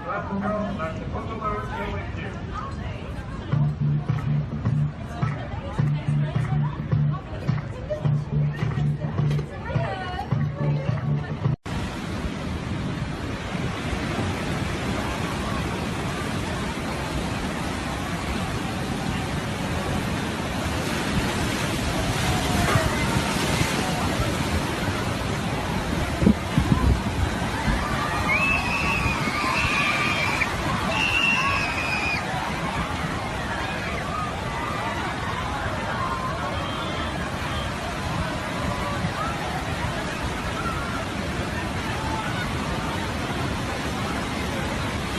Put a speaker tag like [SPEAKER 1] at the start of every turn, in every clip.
[SPEAKER 1] Oh, look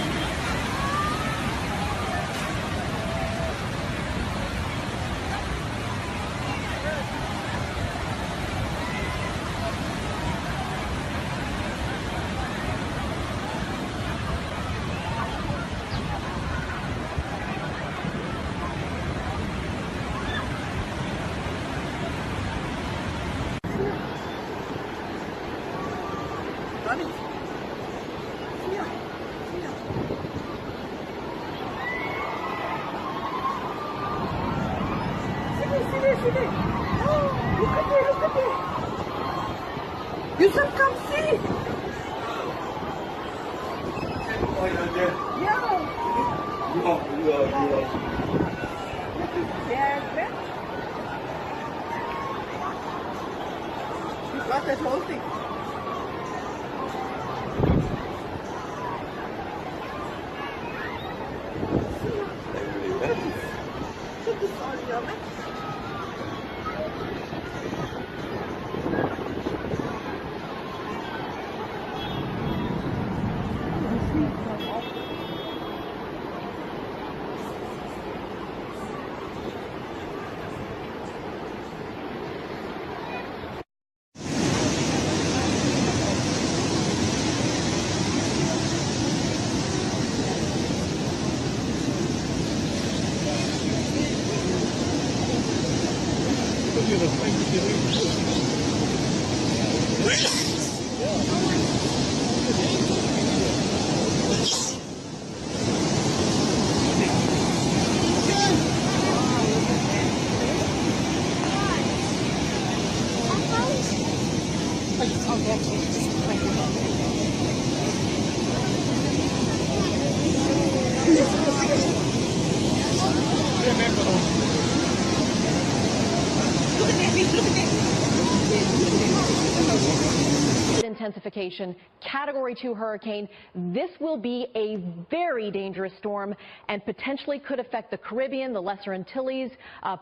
[SPEAKER 1] at it. Yusuf, come see. Yeah. You got that whole thing.
[SPEAKER 2] Intensification, Category 2 hurricane. This will be a very dangerous storm and potentially could affect the Caribbean, the Lesser Antilles,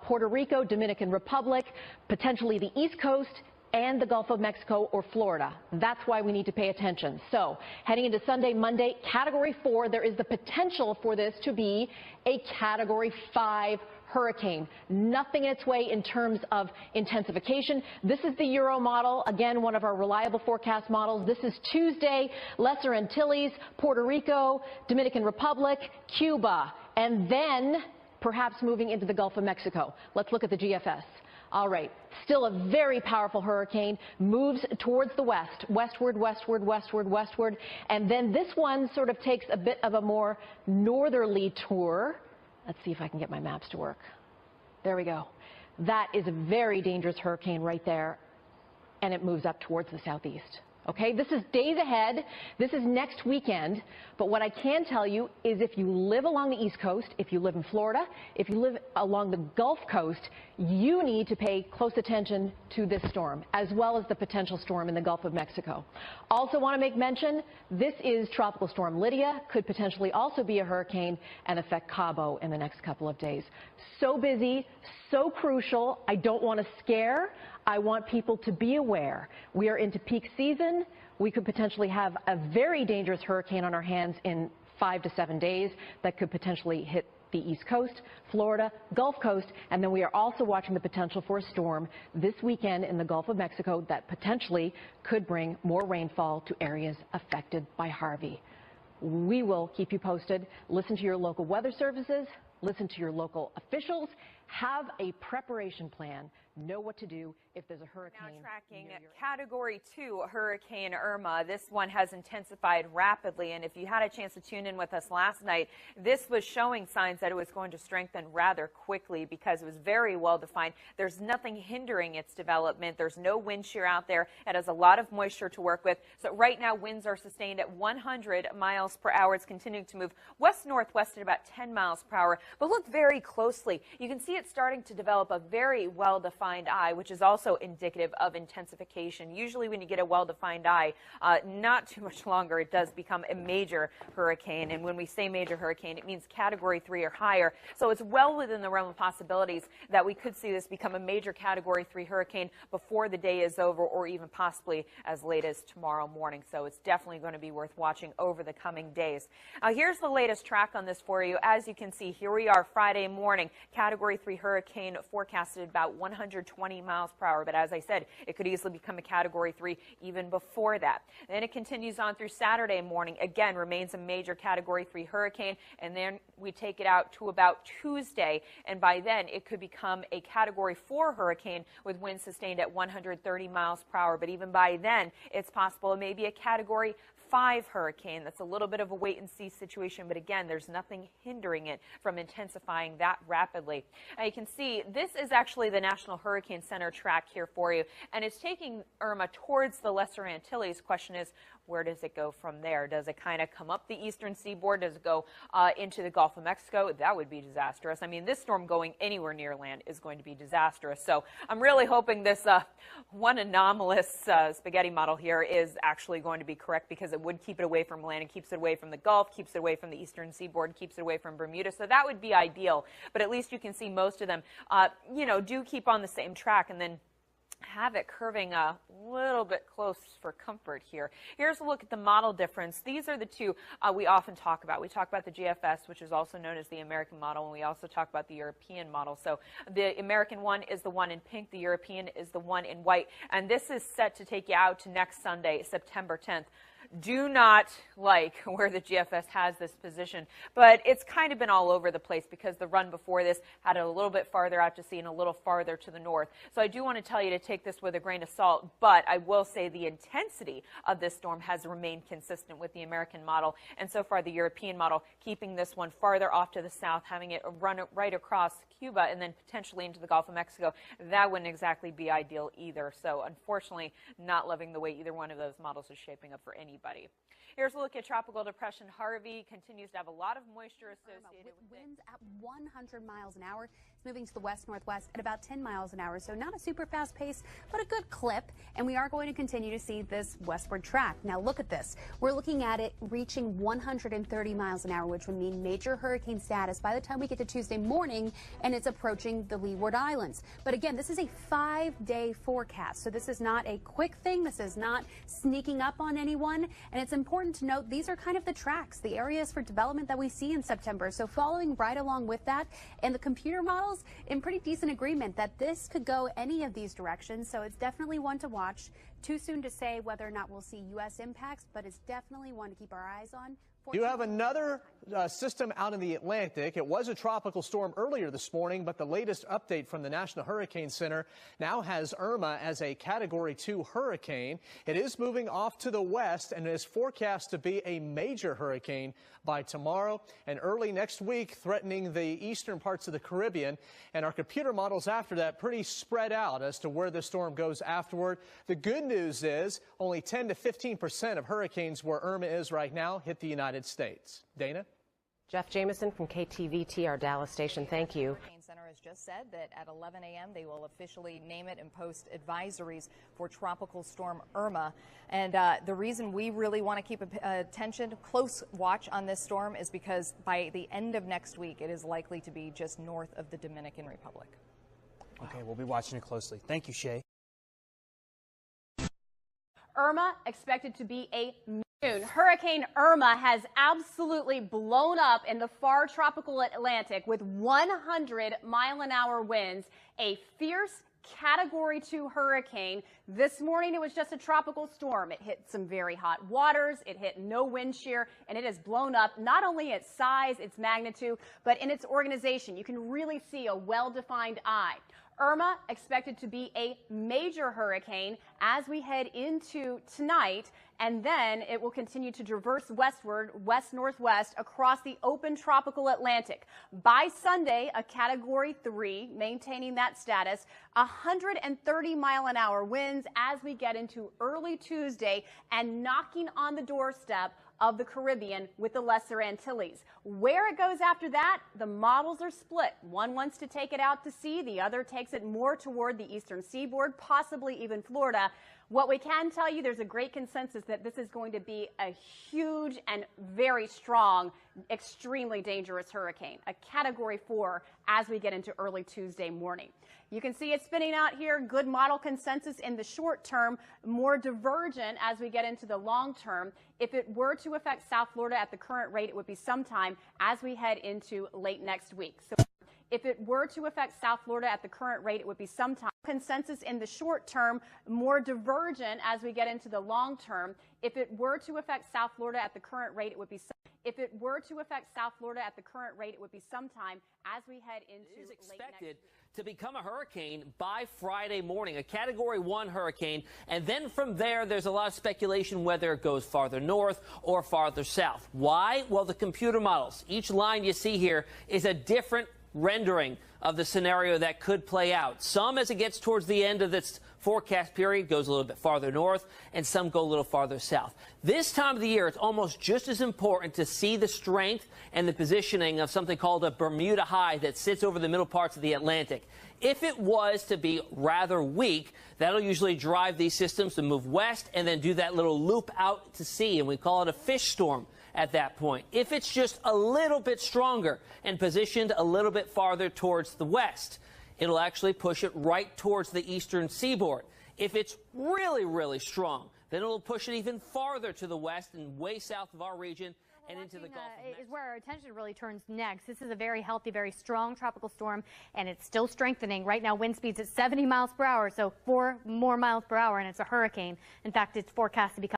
[SPEAKER 2] Puerto Rico, Dominican Republic, potentially the East Coast, and the Gulf of Mexico or Florida. That's why we need to pay attention. So heading into Sunday, Monday, Category 4, there is the potential for this to be a Category 5 hurricane. Nothing in its way in terms of intensification. This is the Euro model, again, one of our reliable forecast models. This is Tuesday, Lesser Antilles, Puerto Rico, Dominican Republic, Cuba, and then perhaps moving into the Gulf of Mexico. Let's look at the GFS. All right, still a very powerful hurricane, moves towards the west, westward, westward, westward, westward, and then this one sort of takes a bit of a more northerly tour. Let's see if I can get my maps to work. There we go. That is a very dangerous hurricane right there, and it moves up towards the southeast. Okay, this is days ahead. This is next weekend. But what I can tell you is if you live along the East Coast, if you live in Florida, if you live along the Gulf Coast, you need to pay close attention to this storm, as well as the potential storm in the Gulf of Mexico. Also want to make mention, this is Tropical Storm Lydia, could potentially also be a hurricane and affect Cabo in the next couple of days. So busy, so crucial. I don't want to scare. I want people to be aware. We are into peak season. We could potentially have a very dangerous hurricane on our hands in 5 to 7 days that could potentially hit the East Coast, Florida, Gulf Coast, and then we are also watching the potential for a storm this weekend in the Gulf of Mexico that potentially could bring more rainfall to areas affected by Harvey. We will keep you posted. Listen to your local weather services. Listen to your local officials. Have a preparation plan. know what to do if there's a hurricane.
[SPEAKER 3] Now tracking Category 2 Hurricane Irma. This one has intensified rapidly, and if you had a chance to tune in with us last night, this was showing signs that it was going to strengthen rather quickly because it was very well defined. There's nothing hindering its development. There's no wind shear out there. It has a lot of moisture to work with. So right now winds are sustained at 100 miles per hour. It's continuing to move west-northwest at about 10 miles per hour. But look very closely. You can see it's starting to develop a very well-defined eye, which is also indicative of intensification. Usually when you get a well-defined eye, not too much longer, it does become a major hurricane. And when we say major hurricane, it means Category 3 or higher. So it's well within the realm of possibilities that we could see this become a major Category 3 hurricane before the day is over, or even possibly as late as tomorrow morning. So it's definitely going to be worth watching over the coming days. Here's the latest track on this for you. As you can see, here we are Friday morning. Category 3 hurricane forecasted about 120 miles per hour. But as I said, it could easily become a Category 3 even before that. Then it continues on through Saturday morning. Again, remains a major Category 3 hurricane. And then we take it out to about Tuesday. And by then, it could become a Category 4 hurricane with winds sustained at 130 miles per hour. But even by then, it's possible it may be a Category 5 hurricane. That's a little bit of a wait-and-see situation, but again, there's nothing hindering it from intensifying that rapidly. Now you can see this is actually the National Hurricane Center track here for you, and it's taking Irma towards the Lesser Antilles. Question is, where does it go from there? Does it kind of come up the eastern seaboard? Does it go into the Gulf of Mexico? That would be disastrous. I mean, this storm going anywhere near land is going to be disastrous. So I'm really hoping this one anomalous spaghetti model here is actually going to be correct, because it would keep it away from land and keeps it away from the Gulf, keeps it away from the eastern seaboard, keeps it away from Bermuda. So that would be ideal. But at least you can see most of them, do keep on the same track and then have it curving a little bit close for comfort here. Here's a look at the model difference. These are the two we often talk about. We talk about the GFS, which is also known as the American model, and we also talk about the European model. So the American one is the one in pink, the European is the one in white, and this is set to take you out to next Sunday, September 10th. Do not like where the GFS has this position, but it's kind of been all over the place because the run before this had it a little bit farther out to sea and a little farther to the north. So I do want to tell you to take this with a grain of salt, but I will say the intensity of this storm has remained consistent with the American model, and so far the European model keeping this one farther off to the south, having it run right across Cuba and then potentially into the Gulf of Mexico. That wouldn't exactly be ideal either. So unfortunately, not loving the way either one of those models is shaping up for anybody. Here's a look at Tropical Depression Harvey. Continues to have a lot of moisture associated with
[SPEAKER 4] winds at 100 miles an hour. It's moving to the west-northwest at about 10 miles an hour, so not a super fast pace, but a good clip, and we are going to continue to see this westward track. Now look at this. We're looking at it reaching 130 miles an hour, which would mean major hurricane status by the time we get to Tuesday morning, and it's approaching the Leeward Islands. But again, this is a 5-day forecast, so this is not a quick thing. This is not sneaking up on anyone, and it's important to note these are kind of the tracks, the areas for development that we see in September. So following right along with that, and the computer models in pretty decent agreement that this could go any of these directions. So it's definitely one to watch. Too soon to say whether or not we'll see U.S. impacts, but it's definitely one to keep our eyes on.
[SPEAKER 5] You have another system out in the Atlantic. It was a tropical storm earlier this morning, but the latest update from the National Hurricane Center now has Irma as a Category 2 hurricane. It is moving off to the west and is forecast to be a major hurricane by tomorrow and early next week, threatening the eastern parts of the Caribbean. And our computer models after that pretty spread out as to where the storm goes afterward. The good news is only 10 to 15% of hurricanes where Irma is right now hit the United States. Dana?
[SPEAKER 6] Jeff Jameson from KTVT, our Dallas station. Thank you.
[SPEAKER 7] Hurricane Center has just said that at 11 a.m. they will officially name it and post advisories for Tropical Storm Irma. And the reason we really want to keep attention, close watch on this storm is because by the end of next week, it is likely to be just north of the Dominican Republic.
[SPEAKER 8] Okay, we'll be watching it closely. Thank you, Shay.
[SPEAKER 9] Irma expected to be a Hurricane Irma has absolutely blown up in the far tropical Atlantic with 100-mile-an-hour winds, a fierce Category 2 hurricane. This morning it was just a tropical storm. It hit some very hot waters. It hit no wind shear, and it has blown up not only its size, its magnitude, but in its organization. You can really see a well-defined eye. Irma expected to be a major hurricane as we head into tonight, and then it will continue to traverse westward, west-northwest, across the open tropical Atlantic. By Sunday, a Category 3, maintaining that status, 130-mile-an-hour winds as we get into early Tuesday and knocking on the doorstep of the Caribbean with the Lesser Antilles. Where it goes after that, the models are split. One wants to take it out to sea, the other takes it more toward the eastern seaboard, possibly even Florida. What we can tell you, there's a great consensus that this is going to be a huge and very strong, extremely dangerous hurricane, a Category 4 as we get into early Tuesday morning. You can see it spinning out here, good model consensus in the short term, more divergent as we get into the long term. If it were to affect South Florida at the current rate, it would be sometime as we head into late next week. So if it were to affect South Florida at the current rate, it would be sometime. Consensus in the short term, more divergent as we get into the long term. If it were to affect South Florida at the current rate, it would be if it were to affect South Florida at the current rate, it would be sometime as we head into
[SPEAKER 10] It is expected to become a hurricane by Friday morning, a Category 1 hurricane, and then from there, there's a lot of speculation whether it goes farther north or farther south. Why? Well, the computer models. Each line you see here is a different rendering of the scenario that could play out. Some, as it gets towards the end of this forecast period, goes a little bit farther north, and some go a little farther south. This time of the year, it's almost just as important to see the strength and the positioning of something called a Bermuda high that sits over the middle parts of the Atlantic. If it was to be rather weak, that'll usually drive these systems to move west and then do that little loop out to sea, and we call it a fish storm at that point. If it's just a little bit stronger and positioned a little bit farther towards the west, it'll actually push it right towards the eastern seaboard. If it's really, really strong, then it'll push it even farther to the west and way south of our region and into the Gulf of Mexico.
[SPEAKER 11] Is where our attention really turns next. This is a very healthy, very strong tropical storm, and it's still strengthening. Right now, wind speeds at 70 miles per hour, so 4 more miles per hour, and it's a hurricane. In fact, it's forecast to become